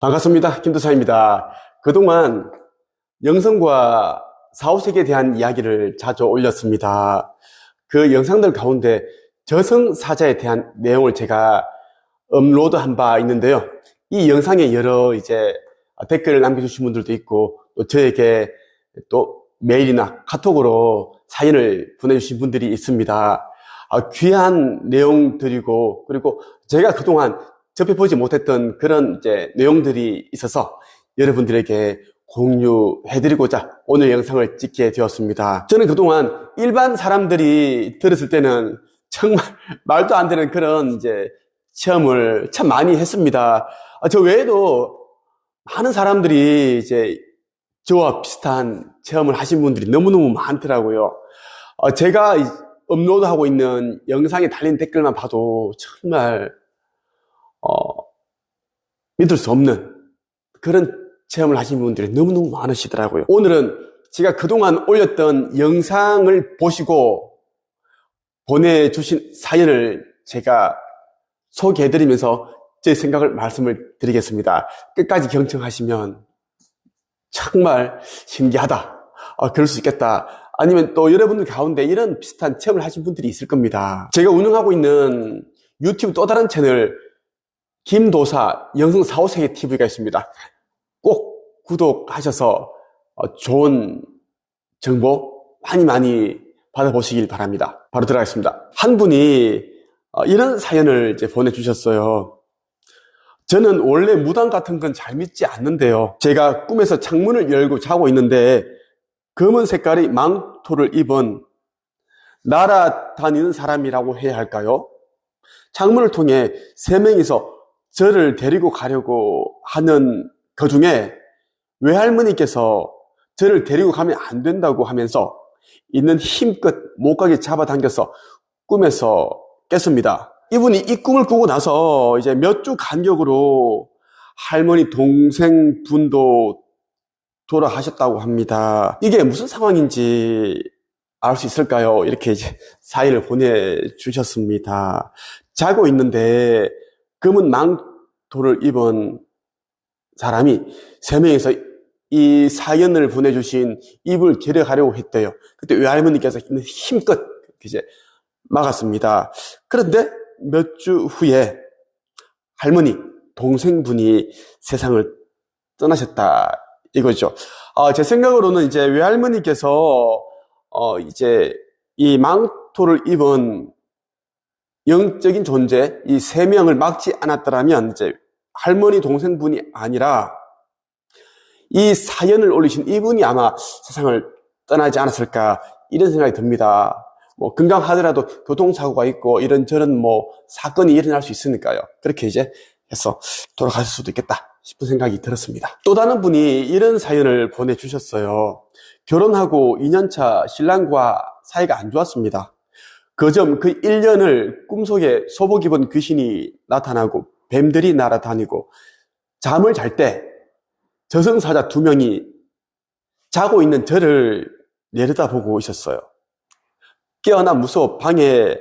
반갑습니다. 김도사입니다. 그동안 영성과 사후세계에 대한 이야기를 자주 올렸습니다. 그 영상들 가운데 저승사자에 대한 내용을 제가 업로드한 바 있는데요. 이 영상에 여러 댓글을 남겨주신 분들도 있고, 또 저에게 또 메일이나 카톡으로 사연을 보내주신 분들이 있습니다. 귀한 내용들이고, 그리고 제가 그동안 접해보지 못했던 그런 내용들이 있어서 여러분들에게 공유해드리고자 오늘 영상을 찍게 되었습니다. 저는 그동안 일반 사람들이 들었을 때는 정말 말도 안 되는 그런 체험을 참 많이 했습니다. 저 외에도 많은 사람들이 저와 비슷한 체험을 하신 분들이 너무너무 많더라고요. 제가 업로드하고 있는 영상에 달린 댓글만 봐도 정말 믿을 수 없는 그런 체험을 하신 분들이 너무너무 많으시더라고요. 오늘은 제가 그동안 올렸던 영상을 보시고 보내주신 사연을 제가 소개해드리면서 제 생각을 말씀을 드리겠습니다. 끝까지 경청하시면 정말 신기하다, 그럴 수 있겠다, 아니면 또 여러분들 가운데 이런 비슷한 체험을 하신 분들이 있을 겁니다. 제가 운영하고 있는 유튜브 또 다른 채널 김도사 영성 사후세계 TV가 있습니다. 꼭 구독하셔서 좋은 정보 많이 받아보시길 바랍니다. 바로 들어가겠습니다. 한 분이 이런 사연을 보내주셨어요. 저는 원래 무당 같은 건 잘 믿지 않는데요. 제가 꿈에서 창문을 열고 자고 있는데 검은 색깔의 망토를 입은 날아다니는 사람이라고 해야 할까요? 창문을 통해 세 명이서 저를 데리고 가려고 하는 그 중에 외할머니께서 저를 데리고 가면 안 된다고 하면서 있는 힘껏 못 가게 잡아당겨서 꿈에서 깼습니다. 이분이 이 꿈을 꾸고 나서 몇 주 간격으로 할머니 동생분도 돌아가셨다고 합니다. 이게 무슨 상황인지 알 수 있을까요? 이렇게 사연을 보내주셨습니다. 자고 있는데 검은 망토를 입은 사람이 세 명이서 이 사연을 보내주신 입을 데려가려고 했대요. 그때 외할머니께서 힘껏 막았습니다. 그런데 몇 주 후에 할머니, 동생분이 세상을 떠나셨다 이거죠. 제 생각으로는 외할머니께서 이 망토를 입은 영적인 존재, 이 세 명을 막지 않았더라면 할머니 동생분이 아니라 이 사연을 올리신 이분이 아마 세상을 떠나지 않았을까, 이런 생각이 듭니다. 건강하더라도 교통사고가 있고 이런저런 사건이 일어날 수 있으니까요. 그렇게 해서 돌아가실 수도 있겠다 싶은 생각이 들었습니다. 또 다른 분이 이런 사연을 보내주셨어요. 결혼하고 2년차 신랑과 사이가 안 좋았습니다. 그점 그 1년을 꿈속에 소복 입은 귀신이 나타나고 뱀들이 날아다니고 잠을 잘 때 저승사자 2명이 자고 있는 저를 내려다보고 있었어요. 깨어나 무서워 방에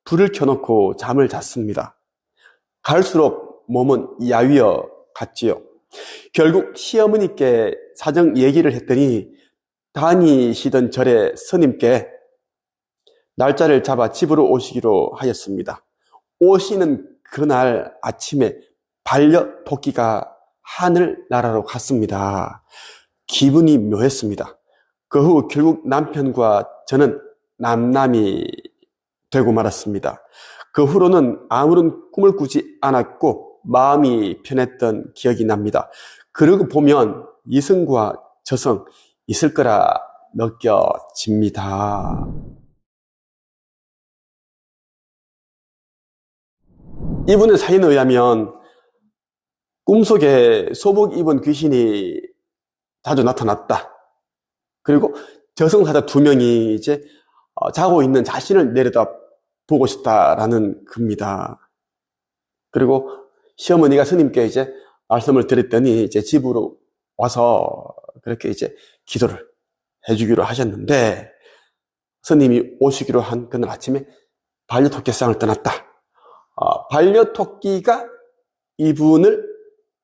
불을 켜놓고 잠을 잤습니다. 갈수록 몸은 야위어 갔지요. 결국 시어머니께 사정 얘기를 했더니 다니시던 절의 스님께 날짜를 잡아 집으로 오시기로 하였습니다. 오시는 그날 아침에 반려토끼가 하늘나라로 갔습니다. 기분이 묘했습니다. 그 후 결국 남편과 저는 남남이 되고 말았습니다. 그 후로는 아무런 꿈을 꾸지 않았고 마음이 편했던 기억이 납니다. 그러고 보면 이승과 저승 있을 거라 느껴집니다. 이분의 사연에 의하면 꿈속에 소복 입은 귀신이 자주 나타났다. 그리고 저승사자 2명이 자고 있는 자신을 내려다보고 싶다라는 겁니다. 그리고 시어머니가 스님께 말씀을 드렸더니 집으로 와서 그렇게 기도를 해주기로 하셨는데, 스님이 오시기로 한 그날 아침에 반려토끼상을 떠났다. 반려토끼가 이분을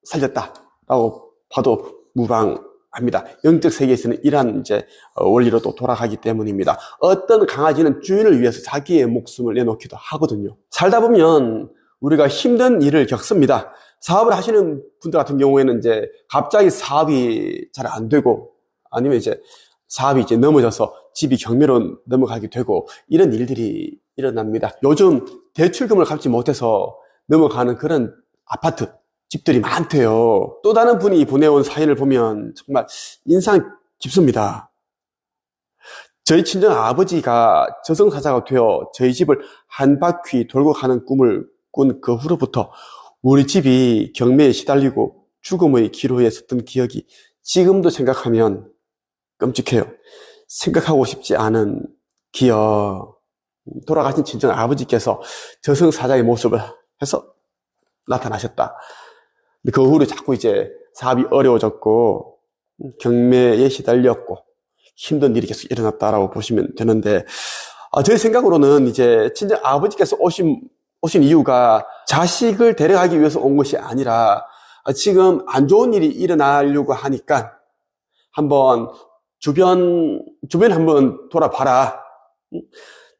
살렸다 있다라고 봐도 무방합니다. 영적 세계에서는 이러한 이제 원리로 또 돌아가기 때문입니다. 어떤 강아지는 주인을 위해서 자기의 목숨을 내놓기도 하거든요. 살다 보면 우리가 힘든 일을 겪습니다. 사업을 하시는 분들 같은 경우에는 이제 갑자기 사업이 잘 안 되고 아니면 이제 사업이 이제 넘어져서 집이 경매로 넘어가게 되고 이런 일들이 일어납니다. 요즘 대출금을 갚지 못해서 넘어가는 그런 아파트, 집들이 많대요. 또 다른 분이 보내온 사연을 보면 정말 인상 깊습니다. 저희 친정 아버지가 저승사자가 되어 저희 집을 한 바퀴 돌고 가는 꿈을 꾼 그 후로부터 우리 집이 경매에 시달리고 죽음의 기로에 섰던 기억이 지금도 생각하면 끔찍해요. 생각하고 싶지 않은 기억. 돌아가신 친정 아버지께서 저승사자의 모습을 해서 나타나셨다. 그 후로 자꾸 이제 사업이 어려워졌고 경매에 시달렸고 힘든 일이 계속 일어났다라고 보시면 되는데 저희 생각으로는 이제 친정 아버지께서 오신 이유가 자식을 데려가기 위해서 온 것이 아니라 지금 안 좋은 일이 일어나려고 하니까 한번 주변 한번 돌아봐라.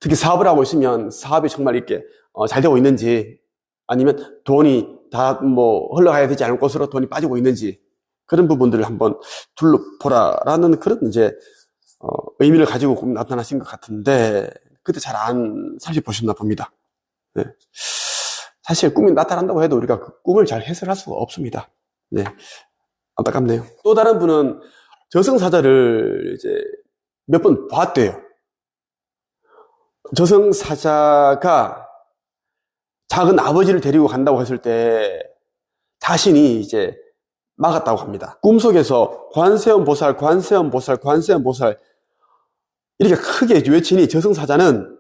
특히 사업을 하고 있으면 사업이 정말 이렇게 잘 되고 있는지 아니면 돈이 다 흘러가야 되지 않을 곳으로 돈이 빠지고 있는지 그런 부분들을 한번 둘러보라라는 그런 이제 의미를 가지고 나타나신 것 같은데 그때 잘 안 살펴보셨나 봅니다. 네. 사실 꿈이 나타난다고 해도 우리가 그 꿈을 잘 해석할 수가 없습니다. 네. 안타깝네요. 또 다른 분은 저승사자를 이제 몇 번 봤대요. 저승사자가 작은 아버지를 데리고 간다고 했을 때 자신이 이제 막았다고 합니다. 꿈속에서 관세음 보살 이렇게 크게 외치니 저승사자는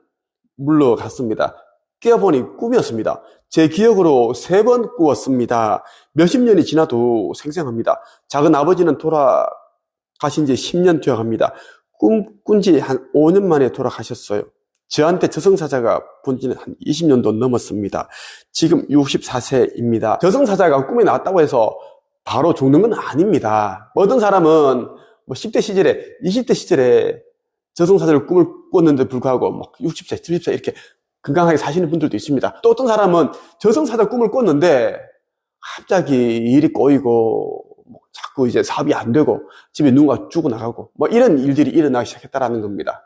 물러갔습니다. 깨어보니 꿈이었습니다. 제 기억으로 3번 꾸었습니다. 몇십 년이 지나도 생생합니다. 작은 아버지는 돌아가신 지 10년 되어갑니다. 꾼 지 한 5년 만에 돌아가셨어요. 저한테 저승사자가 본 지는 한 20년도 넘었습니다. 지금 64세입니다. 저승사자가 꿈에 나왔다고 해서 바로 죽는 건 아닙니다. 어떤 사람은 10대 시절에, 20대 시절에 저승사자를 꿈을 꿨는데 불구하고 60세, 70세 이렇게 건강하게 사시는 분들도 있습니다. 또 어떤 사람은 저승사자 꿈을 꿨는데 갑자기 일이 꼬이고 자꾸 이제 사업이 안 되고 집에 누군가 죽어나가고 이런 일들이 일어나기 시작했다라는 겁니다.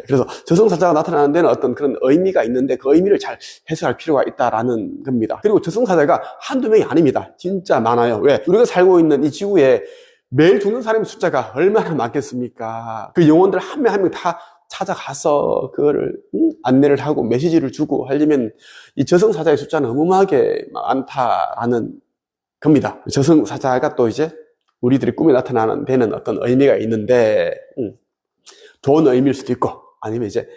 그래서 저승사자가 나타나는 데는 어떤 그런 의미가 있는데 그 의미를 잘 해석할 필요가 있다라는 겁니다. 그리고 저승사자가 한두 명이 아닙니다. 진짜 많아요. 왜? 우리가 살고 있는 이 지구에 매일 죽는 사람의 숫자가 얼마나 많겠습니까? 그 영혼들 한 명 한 명 다 찾아가서 그거를 안내를 하고 메시지를 주고 하려면 이 저승사자의 숫자는 어마어마하게 많다라는 겁니다. 저승사자가 또 이제 우리들이 꿈에 나타나는 데는 어떤 의미가 있는데 좋은 의미일 수도 있고 아니면 이제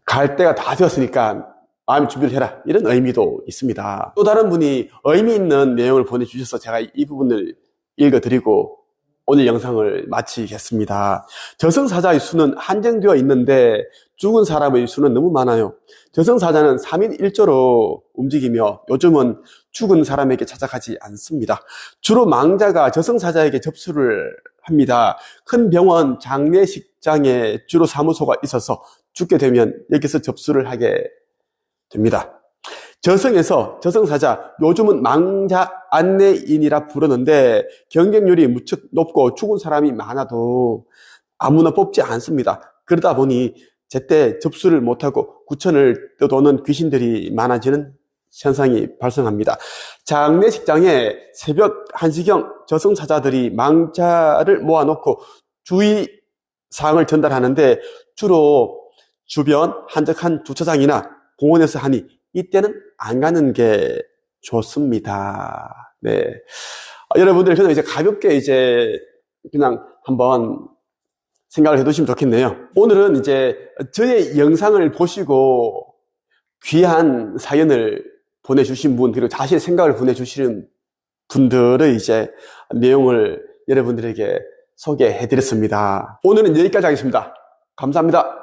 갈 때가 다 되었으니까 마음 준비를 해라 이런 의미도 있습니다. 또 다른 분이 의미 있는 내용을 보내주셔서 제가 이 부분을 읽어드리고 오늘 영상을 마치겠습니다. 저승사자의 수는 한정되어 있는데 죽은 사람의 수는 너무 많아요. 저승사자는 3인 1조로 움직이며 요즘은 죽은 사람에게 찾아가지 않습니다. 주로 망자가 저승사자에게 접수를 합니다. 큰 병원 장례식장에 주로 사무소가 있어서 죽게 되면 여기서 접수를 하게 됩니다. 저승에서 저승사자, 요즘은 망자 안내인이라 부르는데 경쟁률이 무척 높고 죽은 사람이 많아도 아무나 뽑지 않습니다. 그러다 보니 제때 접수를 못하고 구천을 떠도는 귀신들이 많아지는 현상이 발생합니다. 장례식장에 새벽 1시경 저승사자들이 망자를 모아놓고 주의사항을 전달하는데 주로 주변 한적한 주차장이나 공원에서 하니 이때는 안 가는 게 좋습니다. 네. 여러분들이 그냥 이제 가볍게 이제 그냥 한번 생각을 해 두시면 좋겠네요. 오늘은 이제 저의 영상을 보시고 귀한 사연을 보내주신 분, 그리고 자신의 생각을 보내주시는 분들의 이제 내용을 여러분들에게 소개해 드렸습니다. 오늘은 여기까지 하겠습니다. 감사합니다.